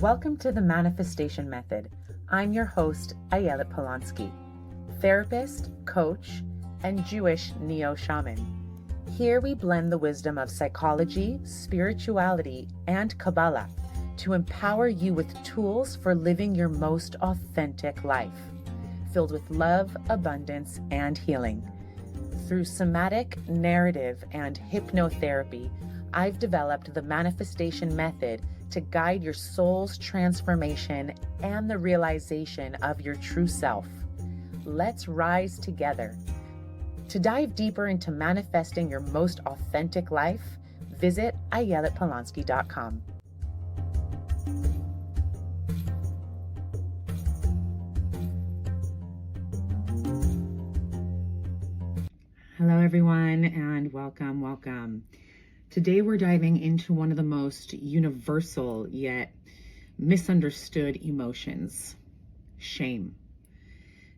Welcome to the Manifestation Method. I'm your host, Ayelet Polonsky, therapist, coach, and Jewish neo-shaman. Here we blend the wisdom of psychology, spirituality, and Kabbalah to empower you with tools for living your most authentic life, filled with love, abundance, and healing. Through somatic, narrative, and hypnotherapy, I've developed the Manifestation Method to guide your soul's transformation and the realization of your true self. Let's rise together. To dive deeper into manifesting your most authentic life, visit ayeletpolonsky.com. Hello, everyone, and welcome. Today, we're diving into one of the most universal yet misunderstood emotions, shame.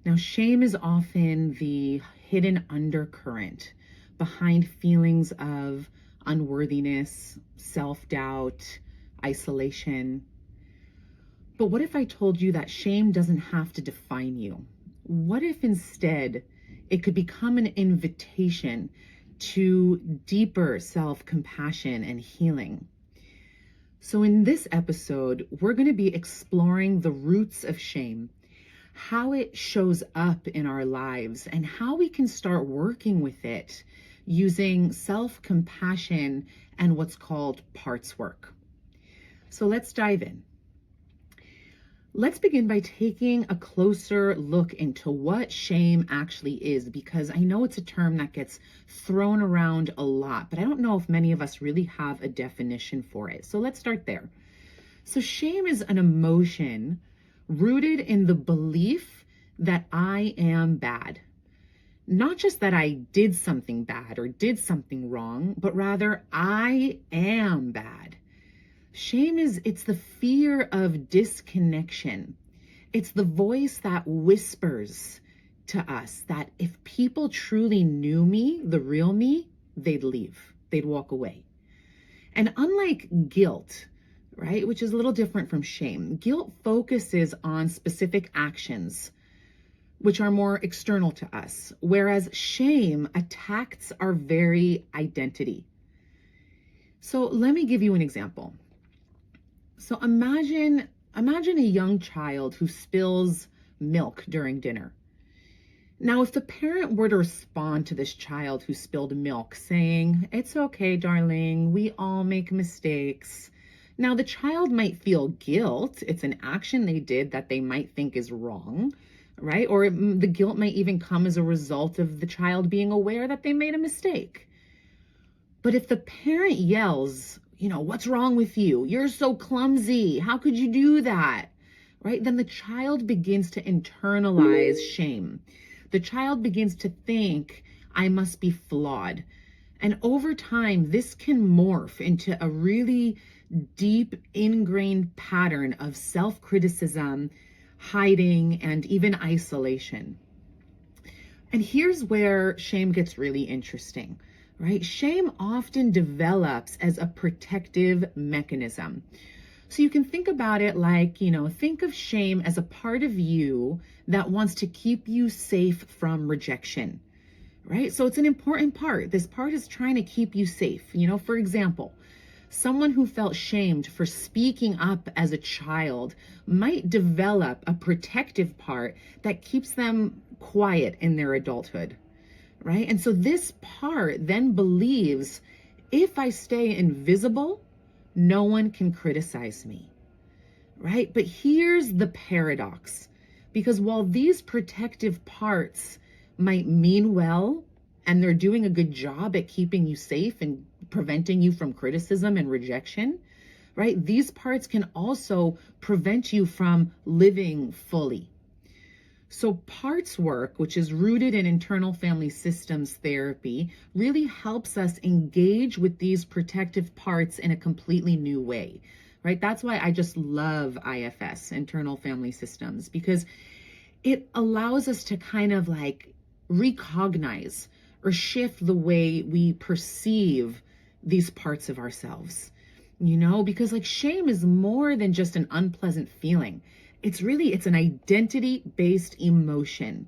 Now, shame is often the hidden undercurrent behind feelings of unworthiness, self-doubt, isolation. But what if I told you that shame doesn't have to define you? What if instead it could become an invitation to deeper self-compassion and healing? So in this episode, we're going to be exploring the roots of shame, how it shows up in our lives, and how we can start working with it using self-compassion and what's called parts work. So let's dive in. Let's begin by taking a closer look into what shame actually is, because I know it's a term that gets thrown around a lot, but I don't know if many of us really have a definition for it. So let's start there. So shame is an emotion rooted in the belief that I am bad. Not just that I did something bad or did something wrong, but rather I am bad. Shame it's the fear of disconnection. It's the voice that whispers to us that if people truly knew me, the real me, they'd leave, they'd walk away. And unlike guilt, right, which is a little different from shame, guilt focuses on specific actions, which are more external to us, whereas shame attacks our very identity. So let me give you an example. So imagine a young child who spills milk during dinner. Now, if the parent were to respond to this child who spilled milk saying, "It's okay, darling, we all make mistakes." Now, the child might feel guilt. It's an action they did that they might think is wrong, right? Or the guilt might even come as a result of the child being aware that they made a mistake. But if the parent yells, "What's wrong with you? You're so clumsy. How could you do that?" Right? Then the child begins to internalize shame. The child begins to think, "I must be flawed." And over time, this can morph into a really deep, ingrained pattern of self-criticism, hiding, and even isolation. And here's where shame gets really interesting. Right? Shame often develops as a protective mechanism. So you can think about it like, think of shame as a part of you that wants to keep you safe from rejection, right? So it's an important part. This part is trying to keep you safe. For example, someone who felt shamed for speaking up as a child might develop a protective part that keeps them quiet in their adulthood. Right? And so this part then believes, if I stay invisible, no one can criticize me, right? But here's the paradox, because while these protective parts might mean well, and they're doing a good job at keeping you safe and preventing you from criticism and rejection, right? These parts can also prevent you from living fully. So parts work, which is rooted in internal family systems therapy, really helps us engage with these protective parts in a completely new way, right? That's why I just love IFS, internal family systems, because it allows us to kind of like recognize or shift the way we perceive these parts of ourselves. because like shame is more than just an unpleasant feeling. It's an identity-based emotion,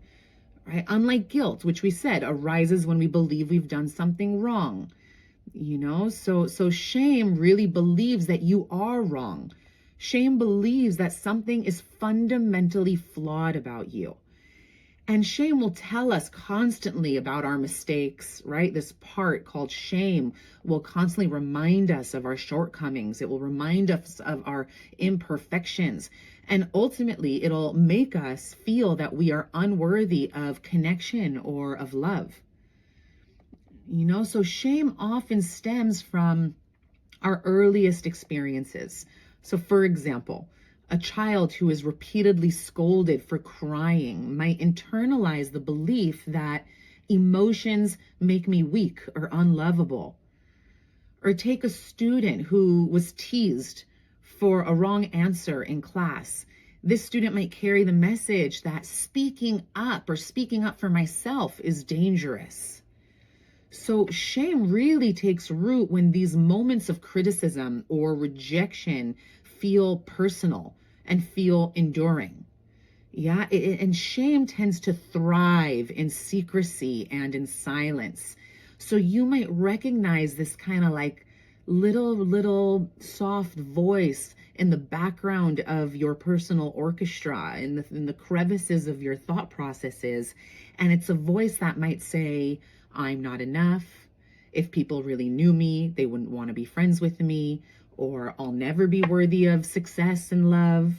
right? Unlike guilt, which we said arises when we believe we've done something wrong. So shame really believes that you are wrong. Shame believes that something is fundamentally flawed about you. And shame will tell us constantly about our mistakes, right? This part called shame will constantly remind us of our shortcomings. It will remind us of our imperfections. And ultimately, it'll make us feel that we are unworthy of connection or of love. So shame often stems from our earliest experiences. So for example, a child who is repeatedly scolded for crying might internalize the belief that emotions make me weak or unlovable. Or take a student who was teased for a wrong answer in class. This student might carry the message that speaking up for myself is dangerous. So shame really takes root when these moments of criticism or rejection feel personal and feel enduring. And shame tends to thrive in secrecy and in silence. So you might recognize this kind of like little soft voice in the background of your personal orchestra, in the crevices of your thought processes. And it's a voice that might say, I'm not enough. If people really knew me, they wouldn't want to be friends with me, or I'll never be worthy of success and love.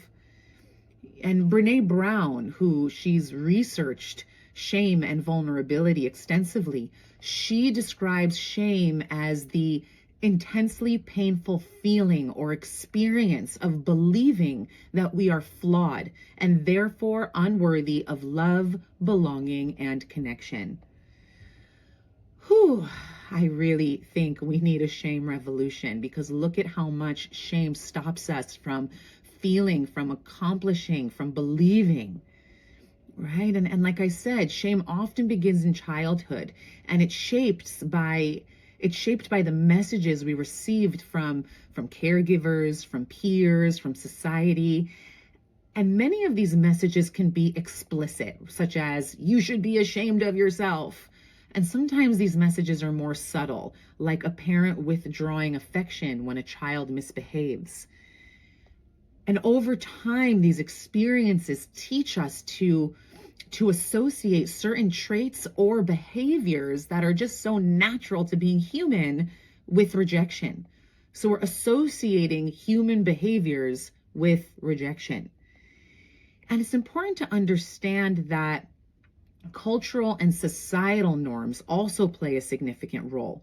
And Brene Brown, who she's researched shame and vulnerability extensively, she describes shame as the intensely painful feeling or experience of believing that we are flawed and therefore unworthy of love, belonging, and connection. I really think we need a shame revolution, because look at how much shame stops us from feeling, from accomplishing, from believing, right? And like I said, shame often begins in childhood, and it's shaped by the messages we received from caregivers, from peers, from society. And many of these messages can be explicit, such as, you should be ashamed of yourself. And sometimes these messages are more subtle, like a parent withdrawing affection when a child misbehaves. And over time, these experiences teach us to associate certain traits or behaviors that are just so natural to being human with rejection. So we're associating human behaviors with rejection. And it's important to understand that cultural and societal norms also play a significant role,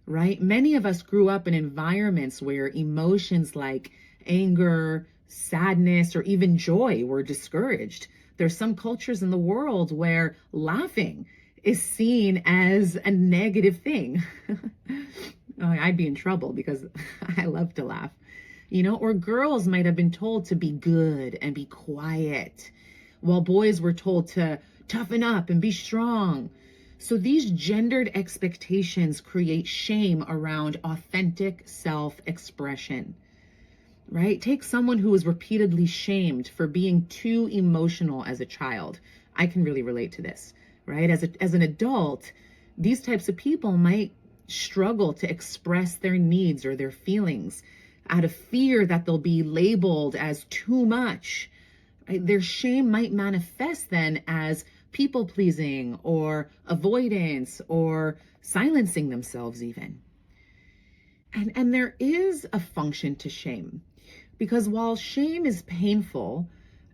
right? Many of us grew up in environments where emotions like anger, sadness, or even joy were discouraged. There's some cultures in the world where laughing is seen as a negative thing. I'd be in trouble because I love to laugh, or girls might have been told to be good and be quiet, while boys were told to toughen up and be strong. So these gendered expectations create shame around authentic self-expression, right? Take someone who was repeatedly shamed for being too emotional as a child. I can really relate to this, right? As an adult, these types of people might struggle to express their needs or their feelings out of fear that they'll be labeled as too much. Right? Their shame might manifest then as people pleasing or avoidance or silencing themselves even. And there is a function to shame, because while shame is painful,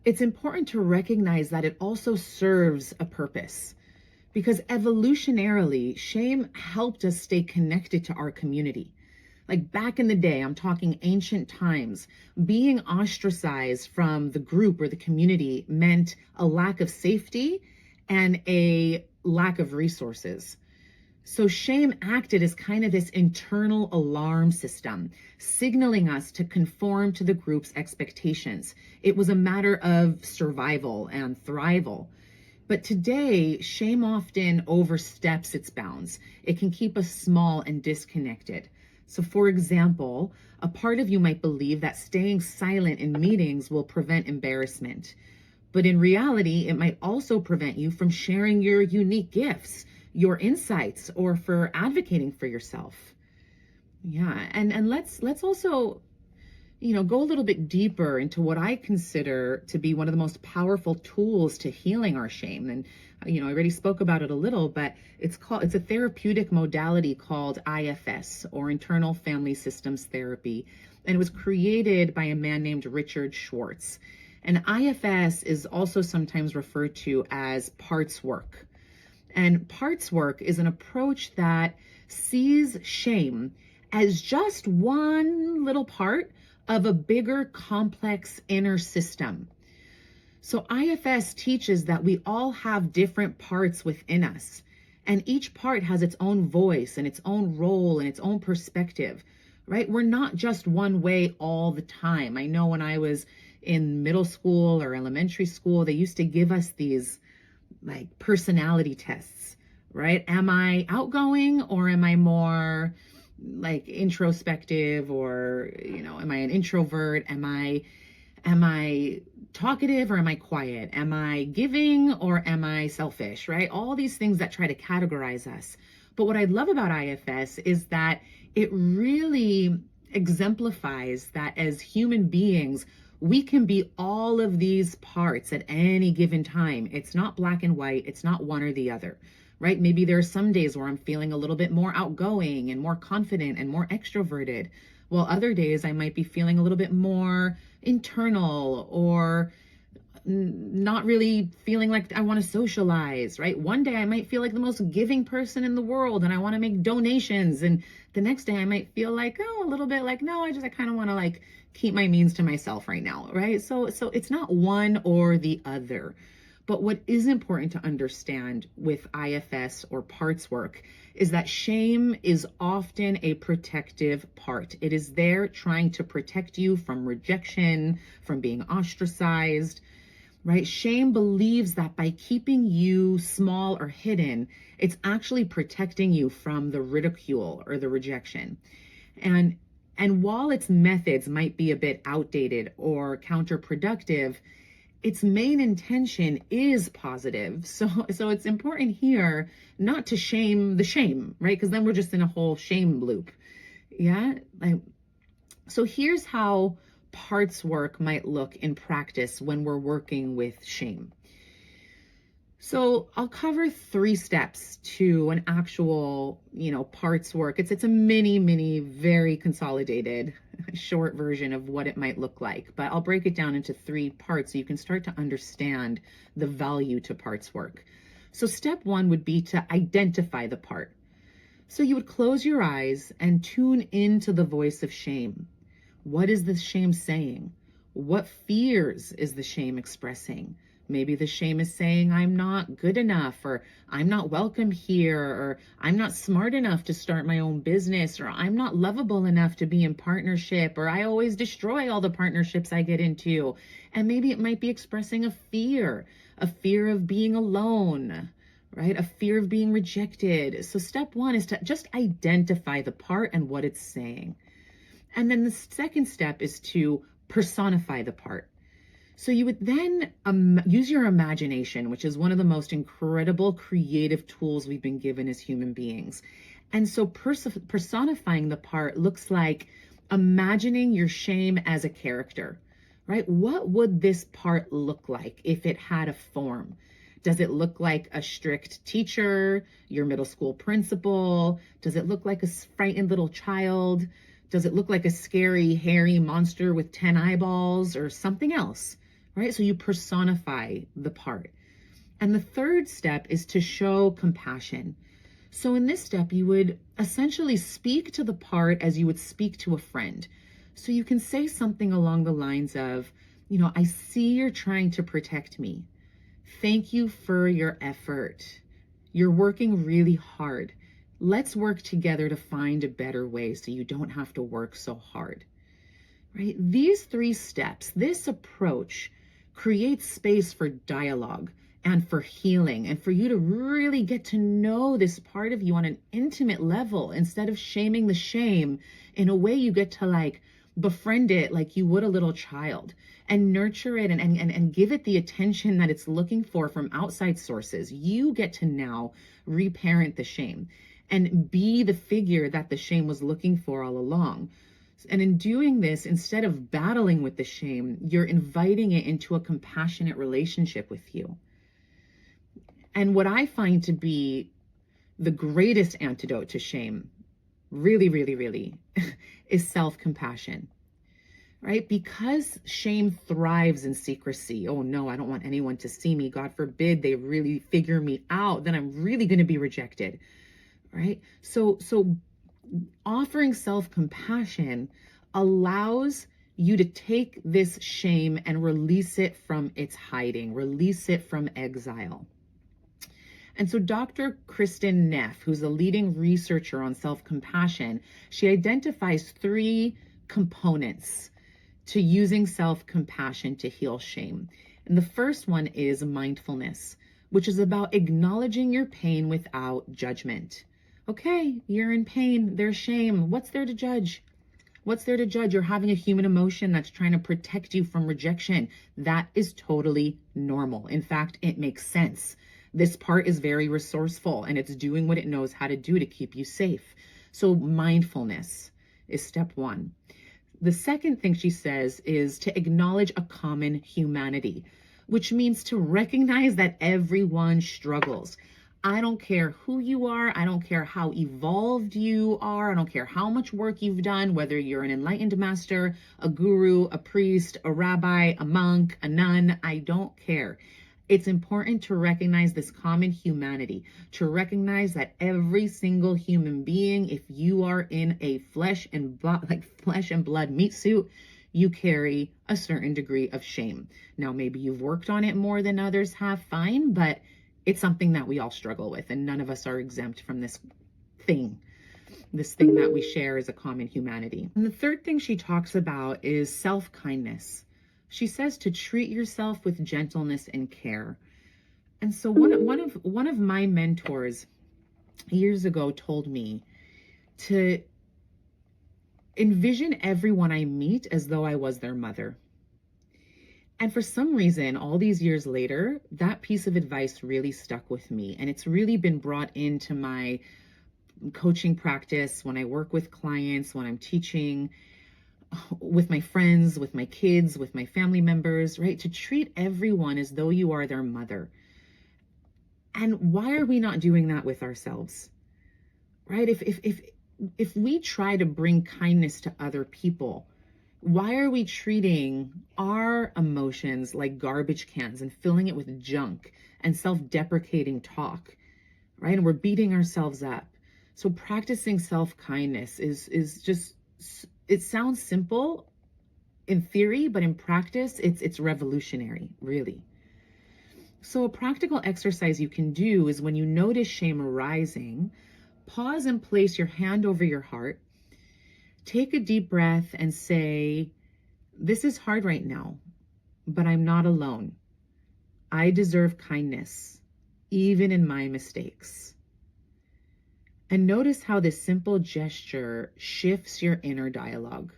it's important to recognize that it also serves a purpose. Because evolutionarily, shame helped us stay connected to our community. Like back in the day, I'm talking ancient times, being ostracized from the group or the community meant a lack of safety and a lack of resources. So shame acted as kind of this internal alarm system, signaling us to conform to the group's expectations. It was a matter of survival and thrival. But today, shame often oversteps its bounds. It can keep us small and disconnected. So for example, a part of you might believe that staying silent in meetings will prevent embarrassment. But in reality, it might also prevent you from sharing your unique gifts, your insights, or for advocating for yourself. Yeah, and let's also, go a little bit deeper into what I consider to be one of the most powerful tools to healing our shame. And I already spoke about it a little, but it's a therapeutic modality called IFS, or internal family systems therapy. And it was created by a man named Richard Schwartz. And IFS is also sometimes referred to as parts work. And parts work is an approach that sees shame as just one little part of a bigger, complex inner system. So IFS teaches that we all have different parts within us, and each part has its own voice and its own role and its own perspective, right? We're not just one way all the time. I know when I was in middle school or elementary school, they used to give us these like personality tests, right? Am I outgoing, or am I more like introspective, or am I an introvert? Am I talkative, or am I quiet? Am I giving, or am I selfish, right? All these things that try to categorize us. But what I love about IFS is that it really exemplifies that as human beings, we can be all of these parts at any given time. It's not black and white. It's not one or the other, right? Maybe there are some days where I'm feeling a little bit more outgoing and more confident and more extroverted, while other days I might be feeling a little bit more internal, or not really feeling like I want to socialize, right? One day I might feel like the most giving person in the world and I want to make donations. And the next day I might feel like, a little bit like, no, I kind of want to like keep my means to myself right now, right? So it's not one or the other. But what is important to understand with IFS or parts work is that shame is often a protective part. It is there trying to protect you from rejection, from being ostracized, right? Shame believes that by keeping you small or hidden, it's actually protecting you from the ridicule or the rejection. And while its methods might be a bit outdated or counterproductive, its main intention is positive. So it's important here not to shame the shame, right? Because then we're just in a whole shame loop. Yeah. So here's how parts work might look in practice when we're working with shame. So I'll cover 3 steps to an actual, parts work. It's a mini, very consolidated, short version of what it might look like. But I'll break it down into 3 parts so you can start to understand the value to parts work. So step 1 would be to identify the part. So you would close your eyes and tune into the voice of shame. What is the shame saying? What fears is the shame expressing? Maybe the shame is saying, I'm not good enough, or I'm not welcome here, or I'm not smart enough to start my own business, or I'm not lovable enough to be in partnership, or I always destroy all the partnerships I get into. And maybe it might be expressing a fear of being alone, right? A fear of being rejected. So step 1 is to just identify the part and what it's saying. And then the second step is to personify the part. So you would then use your imagination, which is one of the most incredible creative tools we've been given as human beings. And so personifying the part looks like imagining your shame as a character, right? What would this part look like if it had a form? Does it look like a strict teacher, your middle school principal? Does it look like a frightened little child? Does it look like a scary, hairy monster with 10 eyeballs, or something else, right? So you personify the part. And the third step is to show compassion. So in this step, you would essentially speak to the part as you would speak to a friend. So you can say something along the lines of, I see you're trying to protect me. Thank you for your effort. You're working really hard. Let's work together to find a better way so you don't have to work so hard, right? These 3 steps, this approach creates space for dialogue and for healing, and for you to really get to know this part of you on an intimate level. Instead of shaming the shame, in a way you get to like befriend it like you would a little child, and nurture it and give it the attention that it's looking for from outside sources. You get to now reparent the shame and be the figure that the shame was looking for all along. And in doing this, instead of battling with the shame, you're inviting it into a compassionate relationship with you. And what I find to be the greatest antidote to shame, really, really, really, is self-compassion, right? Because shame thrives in secrecy. Oh no, I don't want anyone to see me. God forbid they really figure me out. Then I'm really going to be rejected, right? So offering self-compassion allows you to take this shame and release it from its hiding, release it from exile. And so Dr. Kristen Neff, who's a leading researcher on self-compassion, she identifies 3 components to using self-compassion to heal shame. And the first one is mindfulness, which is about acknowledging your pain without judgment. Okay, you're in pain, there's shame. What's there to judge? What's there to judge? You're having a human emotion that's trying to protect you from rejection. That is totally normal. In fact, it makes sense. This part is very resourceful and it's doing what it knows how to do to keep you safe. So mindfulness is step 1. The second thing she says is to acknowledge a common humanity, which means to recognize that everyone struggles. I don't care who you are. I don't care how evolved you are. I don't care how much work you've done, whether you're an enlightened master, a guru, a priest, a rabbi, a monk, a nun. I don't care. It's important to recognize this common humanity, to recognize that every single human being, if you are in a flesh and blood meat suit, you carry a certain degree of shame. Now, maybe you've worked on it more than others have, fine, but it's something that we all struggle with, and none of us are exempt from this thing that we share as a common humanity. And the third thing she talks about is self-kindness. She says to treat yourself with gentleness and care. And so one of my mentors years ago told me to envision everyone I meet as though I was their mother. And for some reason, all these years later, that piece of advice really stuck with me. And it's really been brought into my coaching practice when I work with clients, when I'm teaching, with my friends, with my kids, with my family members, right? To treat everyone as though you are their mother. And why are we not doing that with ourselves? Right? If we try to bring kindness to other people, why are we treating our emotions like garbage cans and filling it with junk and self-deprecating talk, right? And we're beating ourselves up. So practicing self-kindness is just, it sounds simple in theory, but in practice, it's revolutionary, really. So a practical exercise you can do is when you notice shame arising, pause and place your hand over your heart. Take a deep breath and say, this is hard right now, but I'm not alone. I deserve kindness, even in my mistakes. And notice how this simple gesture shifts your inner dialogue,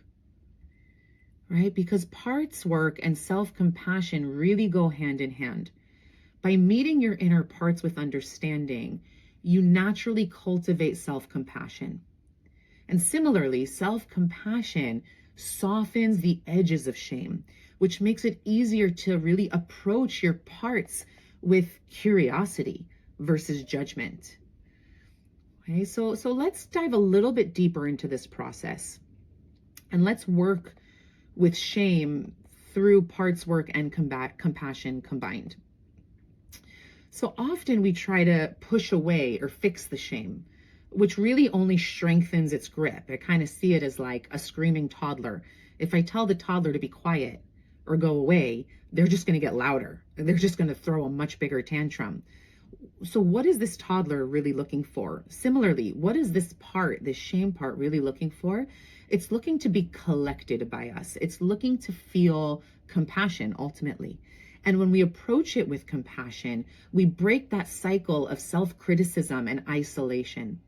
right? Because parts work and self-compassion really go hand in hand. By meeting your inner parts with understanding, you naturally cultivate self-compassion. And similarly, self-compassion softens the edges of shame, which makes it easier to really approach your parts with curiosity versus judgment. Okay, so let's dive a little bit deeper into this process. And let's work with shame through parts work and compassion combined. So often we try to push away or fix the shame, which really only strengthens its grip. I kind of see it as like a screaming toddler. If I tell the toddler to be quiet or go away, they're just going to get louder. They're just going to throw a much bigger tantrum. So what is this toddler really looking for? Similarly, what is this part, this shame part, really looking for? It's looking to be collected by us. It's looking to feel compassion ultimately. And when we approach it with compassion, we break that cycle of self-criticism and isolation.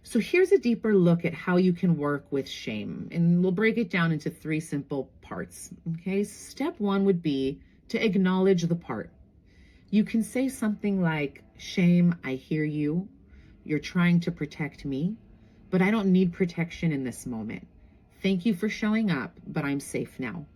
So here's a deeper look at how you can work with shame. And we'll break it down into 3 simple parts. Okay, step 1 would be to acknowledge the part. You can say something like, shame, I hear you. You're trying to protect me, but I don't need protection in this moment. Thank you for showing up, but I'm safe now.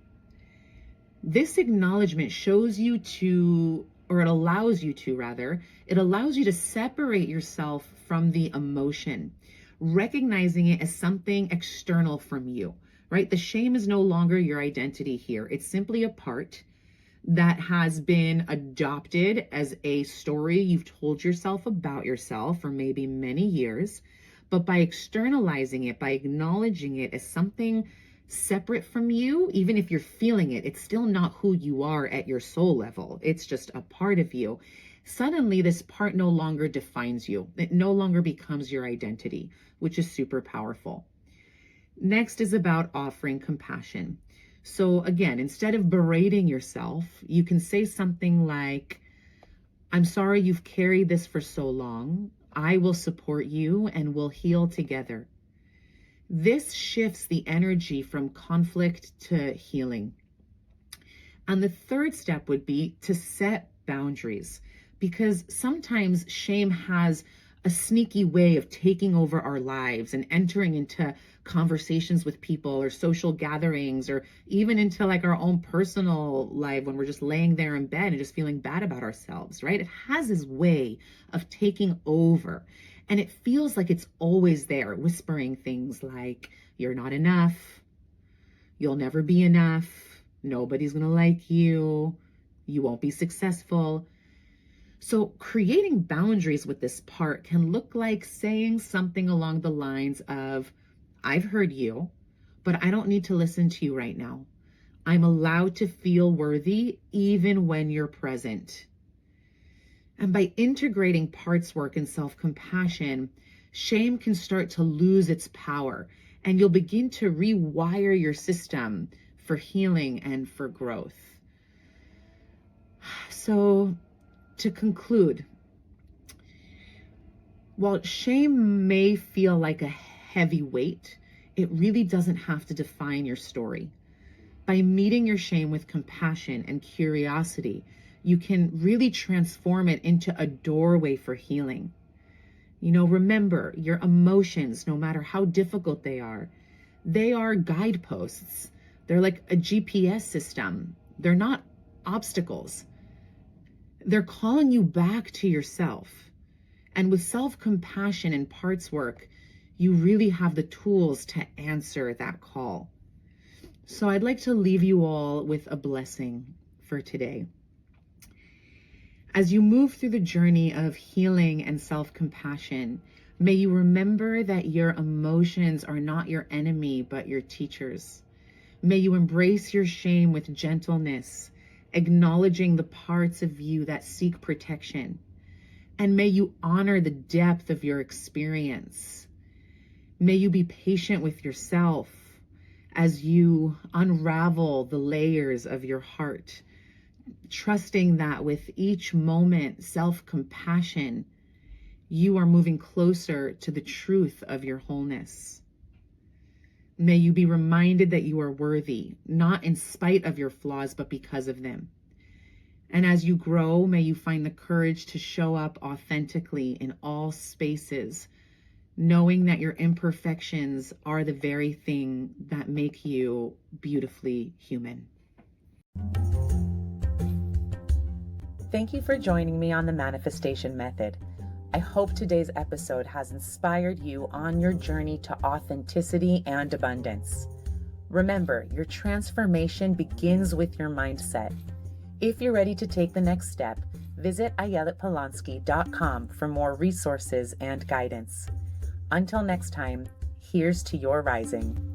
This acknowledgement shows you to, or it allows you to separate yourself from the emotion, recognizing it as something external from you, right? The shame is no longer your identity here. It's simply a part that has been adopted as a story you've told yourself about yourself for maybe many years. But by externalizing it, by acknowledging it as something separate from you, even if you're feeling it, it's still not who you are at your soul level. It's just a part of you. Suddenly, this part no longer defines you. It no longer becomes your identity, which is super powerful. Next is about offering compassion. So again, instead of berating yourself, you can say something like, I'm sorry you've carried this for so long. I will support you and we'll heal together. This shifts the energy from conflict to healing. And the 3rd step would be to set boundaries, because sometimes shame has a sneaky way of taking over our lives and entering into conversations with people or social gatherings, or even into like our own personal life when we're just laying there in bed and just feeling bad about ourselves, right? It has this way of taking over. And it feels like it's always there, whispering things like, you're not enough, you'll never be enough, nobody's gonna like you, you won't be successful. So creating boundaries with this part can look like saying something along the lines of, I've heard you, but I don't need to listen to you right now. I'm allowed to feel worthy even when you're present. And by integrating parts work and self-compassion, shame can start to lose its power, and you'll begin to rewire your system for healing and for growth. So to conclude, while shame may feel like a heavy weight, it really doesn't have to define your story. By meeting your shame with compassion and curiosity, you can really transform it into a doorway for healing. Remember, your emotions, no matter how difficult they are guideposts. They're like a GPS system. They're not obstacles. They're calling you back to yourself. And with self-compassion and parts work, you really have the tools to answer that call. So I'd like to leave you all with a blessing for today. As you move through the journey of healing and self-compassion, may you remember that your emotions are not your enemy, but your teachers. May you embrace your shame with gentleness, acknowledging the parts of you that seek protection. And may you honor the depth of your experience. May you be patient with yourself as you unravel the layers of your heart, trusting that with each moment, self-compassion, you are moving closer to the truth of your wholeness. May you be reminded that you are worthy, not in spite of your flaws, but because of them. And as you grow, may you find the courage to show up authentically in all spaces, knowing that your imperfections are the very thing that make you beautifully human. Thank you for joining me on the Manifestation Method. I hope today's episode has inspired you on your journey to authenticity and abundance. Remember, your transformation begins with your mindset. If you're ready to take the next step, visit ayeletpolonsky.com for more resources and guidance. Until next time, here's to your rising.